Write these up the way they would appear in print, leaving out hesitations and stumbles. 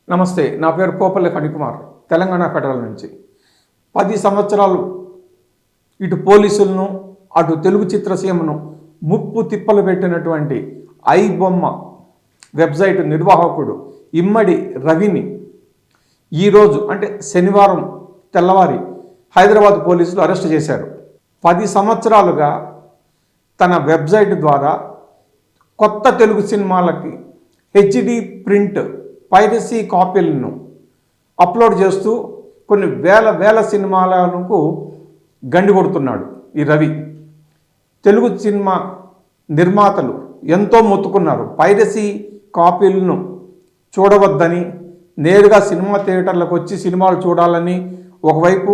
నమస్తే, నా పేరు కోపల్లి ఫణికుమార్, తెలంగాణ ఫెడరల్ నుంచి. 10 సంవత్సరాలు ఇటు పోలీసులను అటు తెలుగు చిత్రసీమను ముప్పు తిప్పలు పెట్టినటువంటి ఐబొమ్మ వెబ్సైట్ నిర్వాహకుడు ఇమ్మడి రవిని ఈరోజు అంటే శనివారం తెల్లవారి హైదరాబాద్ పోలీసులు అరెస్ట్ చేశారు. 10 సంవత్సరాలుగా తన వెబ్సైట్ ద్వారా కొత్త తెలుగు సినిమాలకి హెచ్డి ప్రింట్ పైరసీ కాపీలను అప్లోడ్ చేస్తూ కొన్ని వేల సినిమాలకు గండి కొడుతున్నాడు ఈ రవి. తెలుగు సినిమా నిర్మాతలు ఎంతో మొత్తుకున్నారు, పైరసీ కాపీలను చూడవద్దని, నేరుగా సినిమా థియేటర్లకు వచ్చి సినిమాలు చూడాలని ఒకవైపు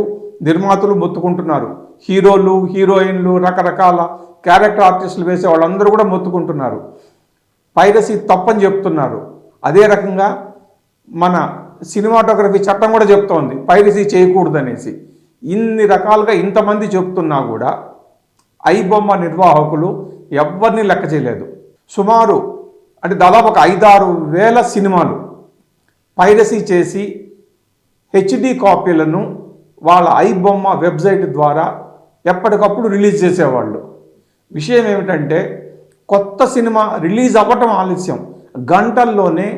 నిర్మాతలు మొత్తుకుంటున్నారు. హీరోలు, హీరోయిన్లు, రకరకాల క్యారెక్టర్ ఆర్టిస్టులు వేసే వాళ్ళందరూ కూడా మొత్తుకుంటున్నారు, పైరసీ తప్పని చెప్తున్నారు. అదే రకంగా మన సినిమాటోగ్రఫీ చట్టం కూడా చెప్తోంది పైరసీ చేయకూడదనేసి. ఇన్ని రకాలుగా ఇంతమంది చెప్తున్నా కూడా ఐబొమ్మ నిర్వాహకులు ఎవరిని లెక్క చేయలేదు. సుమారు అంటే దాదాపు ఒక 5-6 వేల సినిమాలు పైరసీ చేసి హెచ్డి కాపీలను వాళ్ళ ఐబొమ్మ వెబ్సైట్ ద్వారా ఎప్పటికప్పుడు రిలీజ్ చేసేవాళ్ళు. విషయం ఏమిటంటే కొత్త సినిమా రిలీజ్ అవ్వటం ఆలస్యం, గంటల్లోనే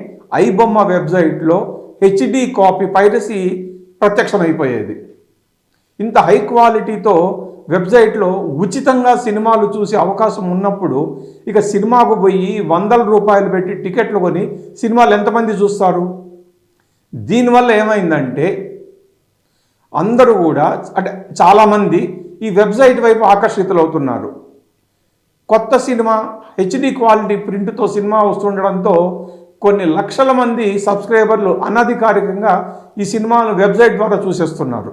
ఐబొమ్మ వెబ్సైట్లో హెచ్డి కాపీ పైరసీ ప్రత్యక్షమైపోయేది. ఇంత హై క్వాలిటీతో వెబ్సైట్లో ఉచితంగా సినిమాలు చూసే అవకాశం ఉన్నప్పుడు ఇక సినిమాకు పోయి ₹100 పెట్టి టికెట్లు కొని సినిమాలు ఎంతమంది చూస్తారు? దీనివల్ల ఏమైందంటే అందరూ కూడా అంటే చాలామంది ఈ వెబ్సైట్ వైపు ఆకర్షితులవుతున్నారు. కొత్త సినిమా హెచ్డి క్వాలిటీ ప్రింట్తో సినిమా వస్తుండడంతో కొన్ని లక్షల మంది సబ్స్క్రైబర్లు అనధికారికంగా ఈ సినిమాను వెబ్సైట్ ద్వారా చూసేస్తున్నారు.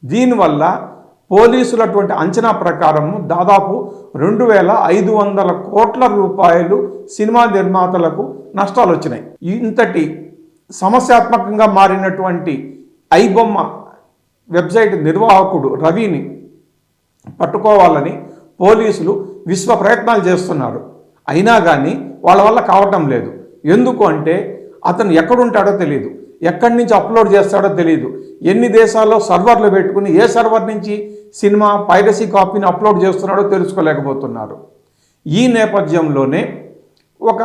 దీనివల్ల పోలీసులు అటువంటి అంచనా ప్రకారం దాదాపు 2500 కోట్ల రూపాయలు సినిమా నిర్మాతలకు నష్టాలు వచ్చినాయి. ఇంతటి సమస్యాత్మకంగా మారినటువంటి ఐబొమ్మ వెబ్సైట్ నిర్వాహకుడు రవిని పట్టుకోవాలని పోలీసులు విశ్వ ప్రయత్నాలు చేస్తున్నారు. అయినా కానీ వాళ్ళ వల్ల కావటం లేదు. ఎందుకు అంటే అతను ఎక్కడుంటాడో తెలియదు, ఎక్కడి నుంచి అప్లోడ్ చేస్తాడో తెలియదు, ఎన్ని దేశాల్లో సర్వర్లు పెట్టుకుని ఏ సర్వర్ నుంచి సినిమా పైరసీ కాపీని అప్లోడ్ చేస్తున్నాడో తెలుసుకోలేకపోతున్నారు. ఈ నేపథ్యంలోనే ఒక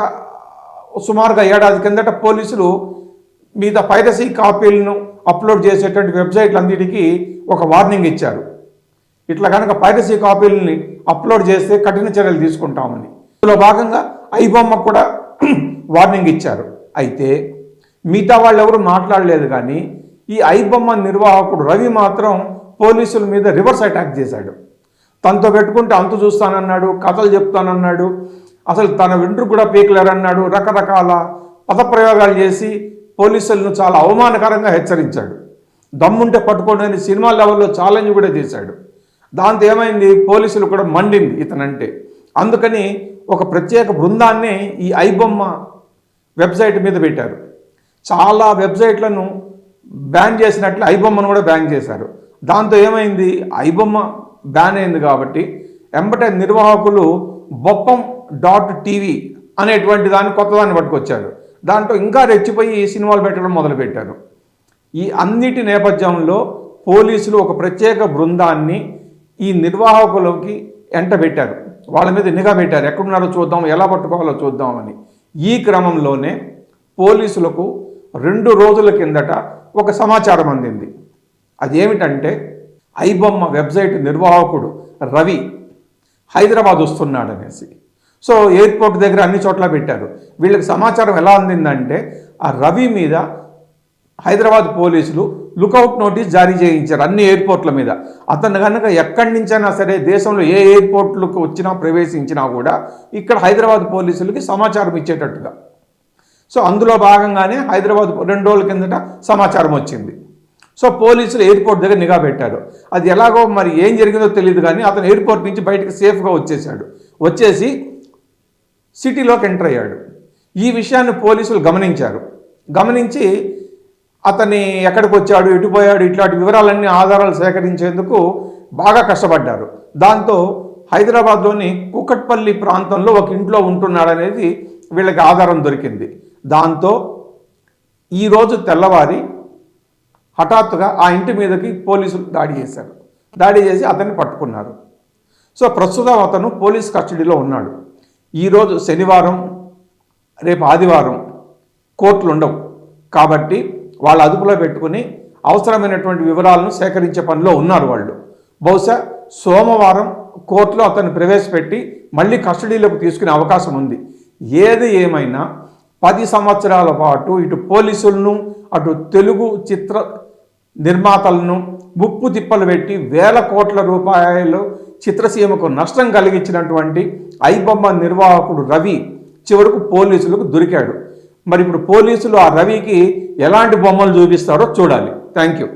సుమారుగా ఏడాది కిందట పోలీసులు మీద పైరసీ కాపీలను అప్లోడ్ చేసేటువంటి వెబ్సైట్లన్నిటికీ ఒక వార్నింగ్ ఇచ్చారు. ఇట్లా కనుక పైరసీ కాపీలని అప్లోడ్ చేస్తే కఠిన చర్యలు తీసుకుంటామని. ఇందులో భాగంగా ఐబొమ్మ కూడా వార్నింగ్ ఇచ్చారు. అయితే మిగతా వాళ్ళు ఎవరు మాట్లాడలేదు. కానీ ఈ ఐబొమ్మ నిర్వాహకుడు రవి మాత్రం పోలీసుల మీద రివర్స్ అటాక్ చేశాడు. తనతో పెట్టుకుంటే అంతు చూస్తానన్నాడు, కథలు చెప్తానన్నాడు, అసలు తన వెంట్రుకు కూడా పీకలేరన్నాడు, రకరకాల పదప్రయోగాలు చేసి పోలీసులను చాలా అవమానకరంగా హెచ్చరించాడు. దమ్ముంటే పట్టుకోండి సినిమా లెవెల్లో ఛాలెంజ్ కూడా చేశాడు. దాంతో ఏమైంది, పోలీసులు కూడా మండింది ఇతనంటే. అందుకని ఒక ప్రత్యేక బృందాన్ని ఈ ఐబొమ్మ వెబ్సైట్ మీద పెట్టారు. చాలా వెబ్సైట్లను బ్యాన్ చేసినట్లు ఐబొమ్మను కూడా బ్యాన్ చేశారు. దాంతో ఏమైంది, ఐబొమ్మ బ్యాన్ అయింది కాబట్టి ఎంబటే నిర్వాహకులు బొప్పం.టీవీ అనేటువంటి దాన్ని కొత్తదాన్ని పట్టుకొచ్చారు. దాంట్లో ఇంకా రెచ్చిపోయి ఈ సినిమాలు పెట్టడం మొదలుపెట్టారు. ఈ అన్నిటి నేపథ్యంలో పోలీసులు ఒక ప్రత్యేక బృందాన్ని ఈ నిర్వాహకులకి ఎంటబెట్టారు, వాళ్ళ మీద నిఘా పెట్టారు. ఎక్కడున్నారో చూద్దాం, ఎలా పట్టుకోవాలో చూద్దామని. ఈ క్రమంలోనే పోలీసులకు 2 రోజుల కిందట ఒక సమాచారం అందింది. అదేమిటంటే ఐబొమ్మ వెబ్సైట్ నిర్వాహకుడు రవి హైదరాబాద్ వస్తున్నాడనేసి. సో ఎయిర్పోర్ట్ దగ్గర అన్ని చోట్ల పెట్టారు. వీళ్ళకి సమాచారం ఎలా అందిందంటే ఆ రవి మీద హైదరాబాద్ పోలీసులు లుకౌట్ నోటీస్ జారీ చేయించారు అన్ని ఎయిర్పోర్ట్ల మీద. అతను కనుక ఎక్కడి నుంచైనా సరే దేశంలో ఏ ఎయిర్పోర్ట్లకు వచ్చినా ప్రవేశించినా కూడా ఇక్కడ హైదరాబాద్ పోలీసులకి సమాచారం ఇచ్చేటట్టుగా. సో అందులో భాగంగానే హైదరాబాద్ 2 రోజుల కిందట సమాచారం వచ్చింది. సో పోలీసులు ఎయిర్పోర్ట్ దగ్గర నిఘా పెట్టారు. అది ఎలాగో మరి ఏం జరిగిందో తెలియదు కానీ అతను ఎయిర్పోర్ట్ నుంచి బయటకు సేఫ్గా వచ్చేసాడు. వచ్చేసి సిటీలోకి ఎంటర్ అయ్యాడు. ఈ విషయాన్ని పోలీసులు గమనించారు. గమనించి అతన్ని ఎక్కడికి వచ్చాడు, ఎటుపోయాడు, ఇట్లాంటి వివరాలన్నీ ఆధారాలు సేకరించేందుకు బాగా కష్టపడ్డారు. దాంతో హైదరాబాద్లోని కూకట్పల్లి ప్రాంతంలో ఒక ఇంట్లో ఉంటున్నాడనేది వీళ్ళకి ఆధారం దొరికింది. దాంతో ఈరోజు తెల్లవారి హఠాత్తుగా ఆ ఇంటి మీదకి పోలీసులు దాడి చేశారు. దాడి చేసి అతన్ని పట్టుకున్నారు. సో ప్రస్తుతం అతను పోలీస్ కస్టడీలో ఉన్నాడు. ఈరోజు శనివారం, రేపు ఆదివారం కోర్టులు ఉండవు కాబట్టి వాళ్ళ అదుపులో పెట్టుకుని అవసరమైనటువంటి వివరాలను సేకరించే పనిలో ఉన్నారు వాళ్ళు. బహుశా సోమవారం కోర్టులో అతన్ని ప్రవేశపెట్టి మళ్ళీ కస్టడీలోకి తీసుకునే అవకాశం ఉంది. ఏది ఏమైనా 10 సంవత్సరాల పాటు ఇటు పోలీసులను అటు తెలుగు చిత్ర నిర్మాతలను ముప్పు తిప్పలు పెట్టి వేల కోట్ల రూపాయలు చిత్రసీమకు నష్టం కలిగించినటువంటి ఐబొమ్మ నిర్వాహకుడు రవి చివరకు పోలీసులకు దొరికాడు. మరి ఇప్పుడు పోలీసులు ఆ రవికి ఎలాంటి బొమ్మలు చూపిస్తారో చూడాలి. Thank you.